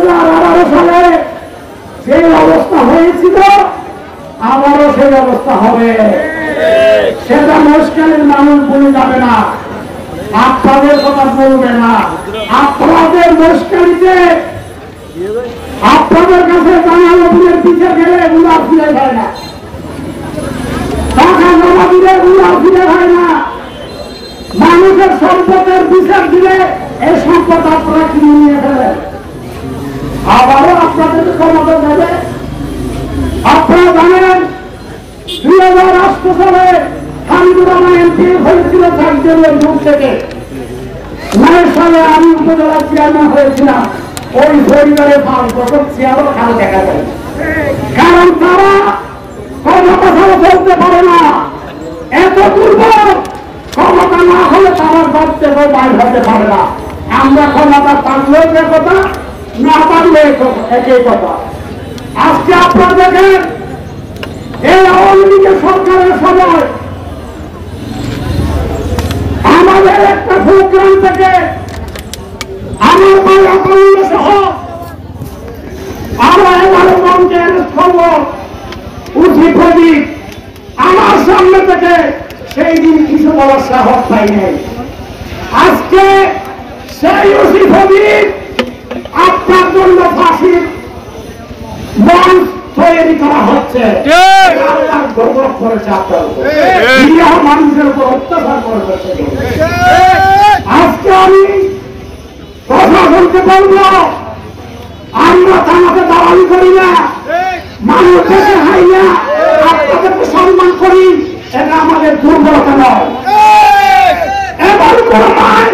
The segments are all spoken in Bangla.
2018 সালে যে অবস্থা হয়েছিল আবারও সেই অবস্থা হবে। সেটা মুশকিলের মানুষ ভুলে যাবে না, আপনাদের কথা বলবে না। আপনাদের মুশকিলিতে আপনাদের কাছে জানালের পিছিয়ে গেলে উড়া ফিরে যায় না, টাকা জমা দিলে উড়া ফিরে হয় না, মানুষের সম্পদের বিচার দিলে এই সম্পদ আপনারা কিনে নিয়ে ফেলেন, আবারও আপনাদের ক্ষমতা দেবে। আপনারা জানেন 2008 সালে হামিদুর রহমান এমপি হয়েছিল চাকরির গ্রুপ থেকে। 9 সালে আমি উপজেলা চেয়ারম্যান হয়েছিলাম। ওই পরিবারে 5 বছর চেয়ারও খাল দেখা যায়, কারণ তারা ক্ষমতা ছাড়া চলতে পারে না, এত দুর্বল। ক্ষমতা না হলে তারা ঘর থেকে বাইর হতে পারে না। আমরা ক্ষমতা পারলেও যে কথা, না পারলে একই কথা। আজকে আপনারা দেখেন এই আওয়ামী লীগের সরকারের সময় আমাদের একটা প্রোগ্রাম থেকে আমার ভাই আপাতত সহ আমরা 11 জনকে অ্যারেস্ট করব, উঠি প্রদীপ আমার সামনে থেকে সেই দিন কিছু বলার সাহস পাই নাই। আজকে সেই উঠি প্রদীপ আপনার জন্য ফাঁসির মঞ্চ তৈরি করা হচ্ছে। গৌরব করেছে আপনার উপর, মানুষের উপর অত্যাচার করেছে। আজকে আমি কথা বলতে বলবো, আমরা থানাতে দালালি করি না, মানুষকে হাই না, আপনাদেরকে সম্মান করি। এটা আমাদের দুর্বলতা নয়, এবার কোনো নাই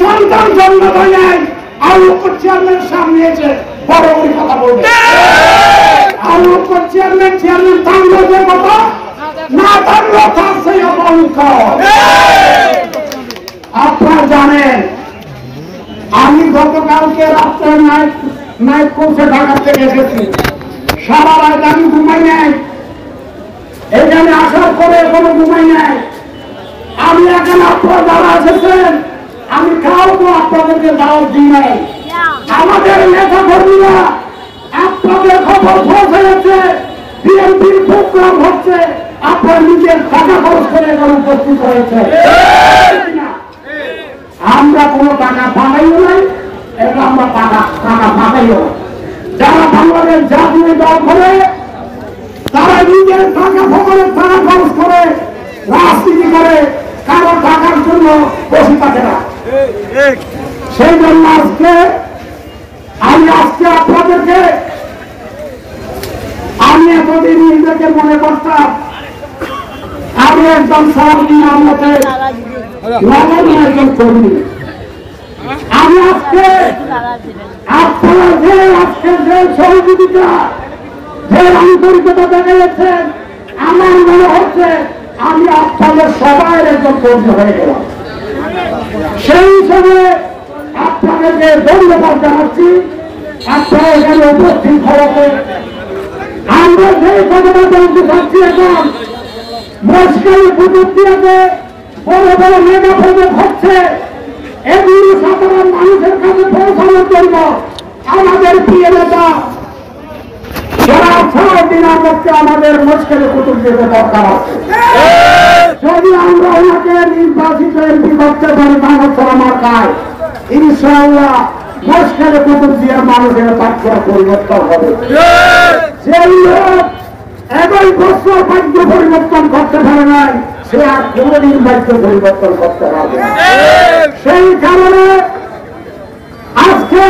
সন্তান জন্ম দেয় নাই। আলোক চেয়ারম্যান সামনে এসে বড় বড় কথা বলবে, আলোক চেয়ারম্যান থাকলেও যে কথা, না থাকলেও তার সেই অবলঙ্ক। আপনারা জানেন আমি গতকালকে রাত্রে নাইট কোর্সে ঢাকা থেকে এসেছি, সারা রাত আমি ঘুমাই নাই, এখানে আসার পরে কোনো ঘুমাই নাই। আমি এখানে আপনারা যারা এসেছেন আমি কাউকে আপনাদেরকে দাওয়াত দিই নাই। আমাদের নেতা কর্মীরা আপনাদের খবর পৌঁছে, বিএনপির প্রোগ্রাম হচ্ছে, আপনার নিজের টাকা খরচ করে এখানে উপস্থিত হয়েছে। আমরা কোনো টাকা পাঠাইও নাই, এটা আমরা টাকা পাঠাইও। যারা বাংলাদেশ জাতীয় দল করে তারা নিজের টাকা ফকরে টাকা খরচ করে রাজনীতি করে, কারো টাকার জন্য বসে থাকে না। সেই জন্য আজকে আপনাদেরকে আমি এতদিন নিজেকে মনে করতাম আমি একজন সারাদিন আমাদের একজন কর্মী। আমি আজকে আপনারা যে আজকে যে সহযোগিতা, যে আন্তরিকতা দেখা যাচ্ছেন, আমার মনে হচ্ছে আমি আপনাদের সবাই একজন কর্মী হয়ে গেলাম। সেই হিসাবে আপনাদেরকে ধন্যবাদ জানাচ্ছি। আপনারা এখানে উপস্থিত হওয়াতে আমরা সেই কথাটা বলতে চাচ্ছি, এখন মুশকিল প্রযুক্তিতে বড় বড় মেগা প্রজেক্ট হচ্ছে, এগুলো সাধারণ মানুষের কাছে পৌঁছানোর জন্য আমাদের প্রিয় নেতা যারা 6 দিনের মধ্যে আমাদের মুশকিল কুতুব দিতে দরকার আছে। যদি আমরা ওনাকে নির্বাচিত এমপি করতে পারি মানুষ আমার কাজ, ইনশাআল্লাহ মুশকিল কুতুব দিয়ে মানুষের ভাগ্য পরিবর্তন হবে। সেই লোক 1 বছর ভাগ্য পরিবর্তন করতে পারে নাই, সে আর কোনদিন ভাগ্য পরিবর্তন করতে পারবে না। সেই কারণে আজকে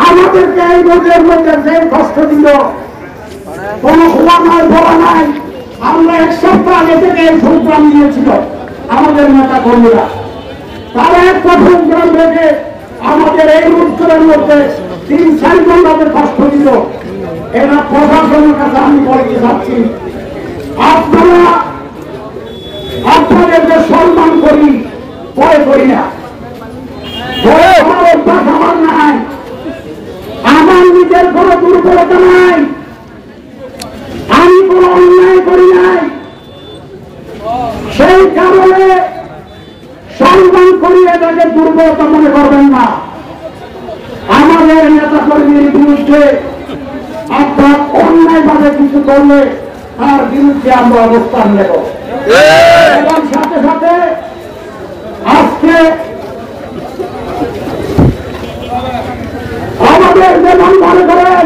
আমাদেরকে এই রোগের মধ্যে যে কষ্ট দিল, কোন খোলা নাই বলা নাই। আমরা 1 সপ্তাহ আগে থেকে এই প্রোগ্রাম নিয়েছিল আমাদের নেতা কর্মীরা, তারা একটা প্রোগ্রাম রেখে আমাদের এই উত্তরের মধ্যে 3-4 ঘন্টাতে কষ্ট দিল। এরা প্রশাসনের কাছে আমি বলতে চাচ্ছি, আপনারা আপনাদেরকে সম্মান করি, ভয় করি না। আমার নাই, আমার নিজের কোন দুর্বলতা নাই, আমি কোন অন্যায় করি নাই। সেই কারণে সম্মান করি, এটাকে দুর্বলতা মনে করবেন না। আমাদের নেতা কর্মীর বিরুদ্ধে অর্থাৎ অন্যায়ভাবে কিছু করলে তার বিরুদ্ধে আমরা অবস্থান নেব। এবং সাথে সাথে আজকে আমাদের যেমন মনে করেন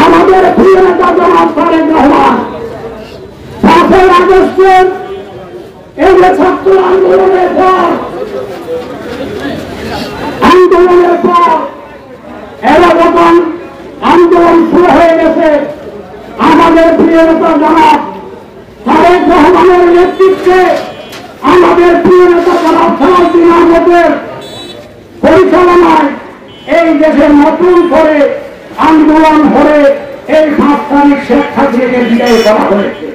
আমাদের প্রিয় নেতা জনাব তারেক রহমান 5 আগস্টের এই যে ছাত্র আন্দোলনের পর এরা যখন আন্দোলন শুরু হয়ে গেছে, আমাদের প্রিয় নেতা জনাব তারেক রহমানের নেতৃত্বে আমাদের প্রিয় নেতা জনাব সালাউদ্দিন আহমেদের পরিচালনায় এই দেশে নতুন করে আন্দোলন হয়ে এই 5 তারিখ শেখ হাসিনাকে বিদায় করা হয়েছে।